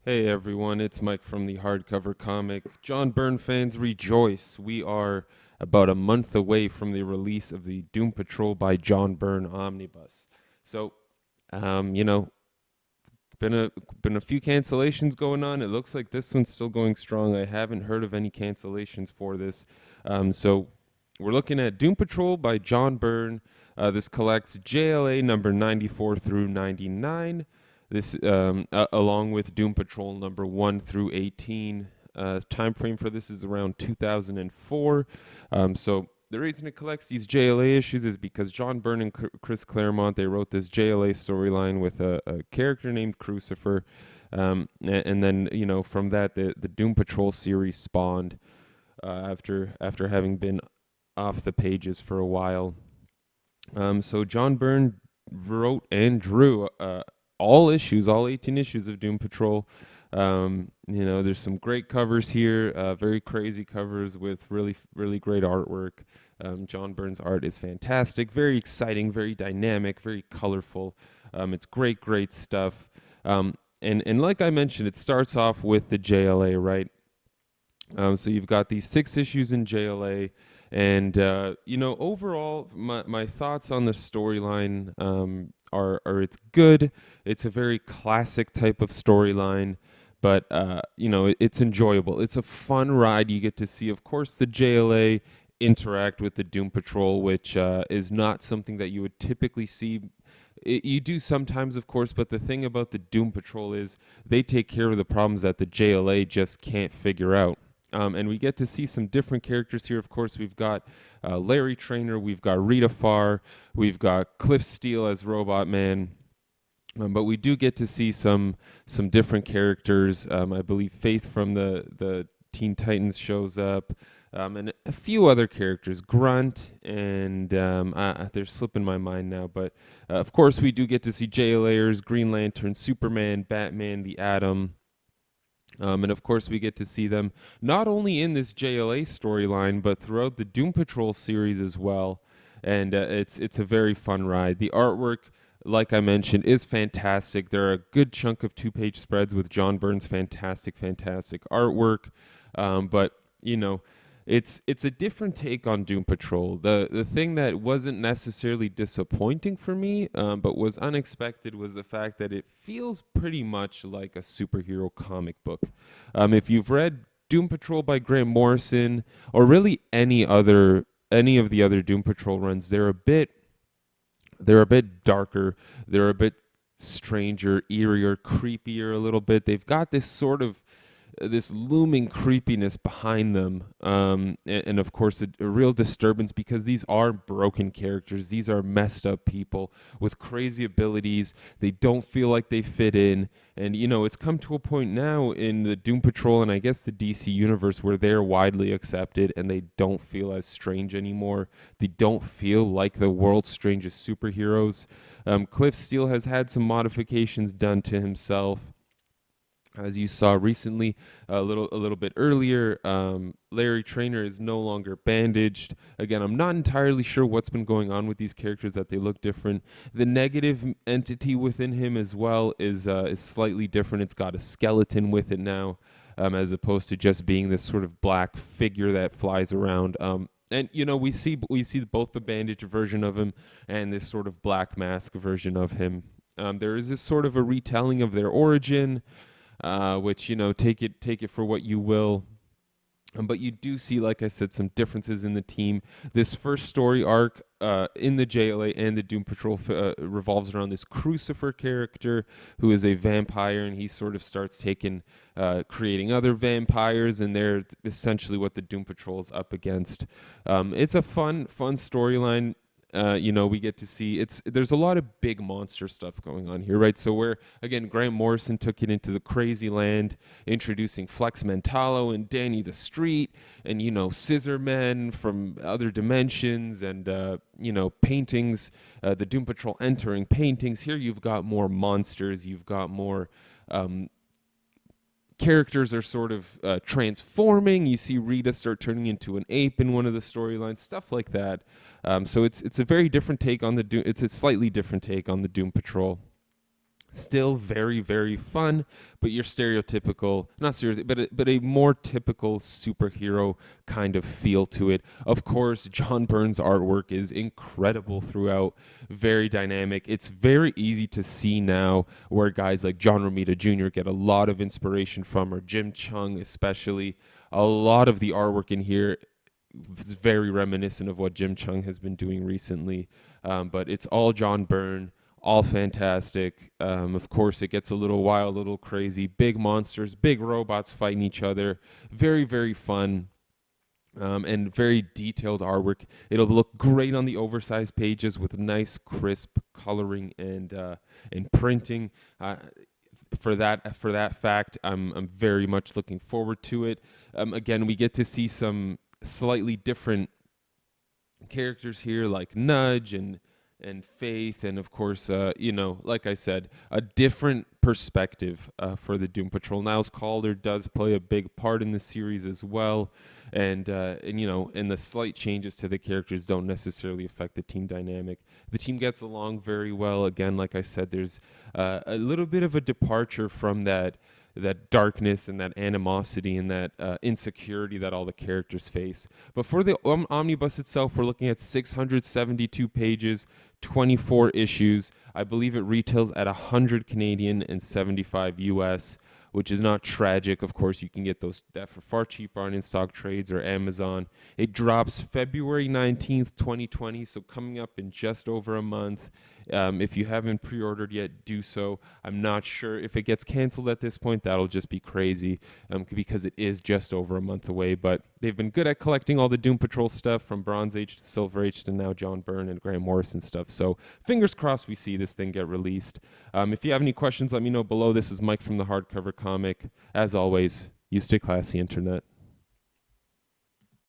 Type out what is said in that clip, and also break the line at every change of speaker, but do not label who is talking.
Hey everyone, it's Mike from the Hardcover comic. John Byrne fans rejoice. We are about a month away from the release of the Doom Patrol by John Byrne Omnibus. So, um, you know, been a been a few cancellations going on. It looks like this one's still going strong. I haven't heard of any cancellations for this. So we're looking at Doom Patrol by John Byrne. This collects JLA number 94 through 99. Along with Doom Patrol number 1 through 18. Time frame for this is around 2004. So the reason it collects these JLA issues is because John Byrne and Chris Claremont, they wrote this JLA storyline with a character named Crucifer. And then, from that, the Doom Patrol series spawned after having been off the pages for a while. So John Byrne wrote and drew all issues, all 18 issues of Doom Patrol. There's some great covers here, very crazy covers with really, really great artwork. John Byrne's art is fantastic, very exciting, very dynamic, very colorful. It's great, great stuff. And like I mentioned, it starts off with the JLA, right? So you've got these 6 issues in JLA. And overall, my thoughts on the storyline are it's good. It's a very classic type of storyline, but it's enjoyable. It's a fun ride. You get to see, of course, the JLA interact with the Doom Patrol, which is not something that you would typically see. You do sometimes, of course, but the thing about the Doom Patrol is they take care of the problems that the JLA just can't figure out. And we get to see some different characters here. Of course, we've got Larry Trainer, we've got Rita Farr, we've got Cliff Steele as Robot Man. But we do get to see some different characters. I believe Faith from the Teen Titans shows up, and a few other characters, Grunt, and they're slipping my mind now. But of course, we do get to see JLAers, Green Lantern, Superman, Batman, the Atom. And of course, we get to see them not only in this JLA storyline, but throughout the Doom Patrol series as well. And it's a very fun ride. The artwork, like I mentioned, is fantastic. There are a good chunk of 2-page spreads with John Byrne's fantastic artwork. But it's a different take on Doom Patrol. The thing that wasn't necessarily disappointing for me, but was unexpected, was the fact that it feels pretty much like a superhero comic book. If you've read Doom Patrol by Grant Morrison, or really any of the other Doom Patrol runs, they're a bit darker. They're a bit stranger, eerier, creepier a little bit. They've got this looming creepiness behind them, and of course a real disturbance, because these are broken characters. These are messed up people with crazy abilities. They don't feel like they fit in, and it's come to a point now in the Doom Patrol and I guess the DC universe where they're widely accepted and they don't feel as strange anymore. They don't feel like the world's strangest superheroes. Cliff Steele has had some modifications done to himself, as you saw recently, a little bit earlier. Larry Trainer is no longer bandaged. Again, I'm not entirely sure what's been going on with these characters, that they look different. The negative entity within him as well is slightly different. It's got a skeleton with it now, as opposed to just being this sort of black figure that flies around. And we see both the bandaged version of him and this sort of black mask version of him. There is this sort of a retelling of their origin, which take it for what you will. But you do see, like I said, some differences in the team. This first story arc in the JLA and the Doom Patrol revolves around this Crucifer character who is a vampire, and he sort of starts creating other vampires, and they're essentially what the Doom Patrol is up against. It's a fun storyline. We get to see there's a lot of big monster stuff going on here, right? So where, again, Grant Morrison took it into the crazy land, introducing Flex Mentallo and Danny the Street, and Scissor Men from other dimensions, and paintings, the Doom Patrol entering paintings. Here you've got more monsters, you've got more characters are sort of transforming. You see Rita start turning into an ape in one of the storylines, stuff like that. So it's a very different take on it's a slightly different take on the Doom Patrol. Still very, very fun, but your stereotypical, not seriously, but a more typical superhero kind of feel to it. Of course, John Byrne's artwork is incredible throughout, very dynamic. It's very easy to see now where guys like John Romita Jr. get a lot of inspiration from, or Jim Chung especially. A lot of the artwork in here is very reminiscent of what Jim Chung has been doing recently, but it's all John Byrne, all fantastic. Of course, it gets a little wild, a little crazy. Big monsters, big robots fighting each other. Very, very fun. And very detailed artwork. It'll look great on the oversized pages with nice, crisp coloring and printing. For that fact, I'm very much looking forward to it. Again, we get to see some slightly different characters here, like Nudge and Faith, and of course, like I said, a different perspective for the Doom Patrol. Niles Calder does play a big part in the series as well, and the slight changes to the characters don't necessarily affect the team dynamic. The team gets along very well. Again, like I said, there's a little bit of a departure from that darkness and that animosity and that insecurity that all the characters face. But for the omnibus itself, we're looking at 672 pages, 24 issues. I believe it retails at 100 Canadian and 75 US, which is not tragic. Of course, you can get that for far cheaper on in-stock trades or Amazon. It drops February 19th, 2020, so coming up in just over a month. If you haven't pre-ordered yet, do so. I'm not sure if it gets canceled at this point. That'll just be crazy because it is just over a month away. But they've been good at collecting all the Doom Patrol stuff from Bronze Age to Silver Age to now John Byrne and Grant Morrison stuff. So fingers crossed we see this thing get released. If you have any questions, let me know below. This is Mike from the Hardcover Comic. As always, you stay classy, Internet.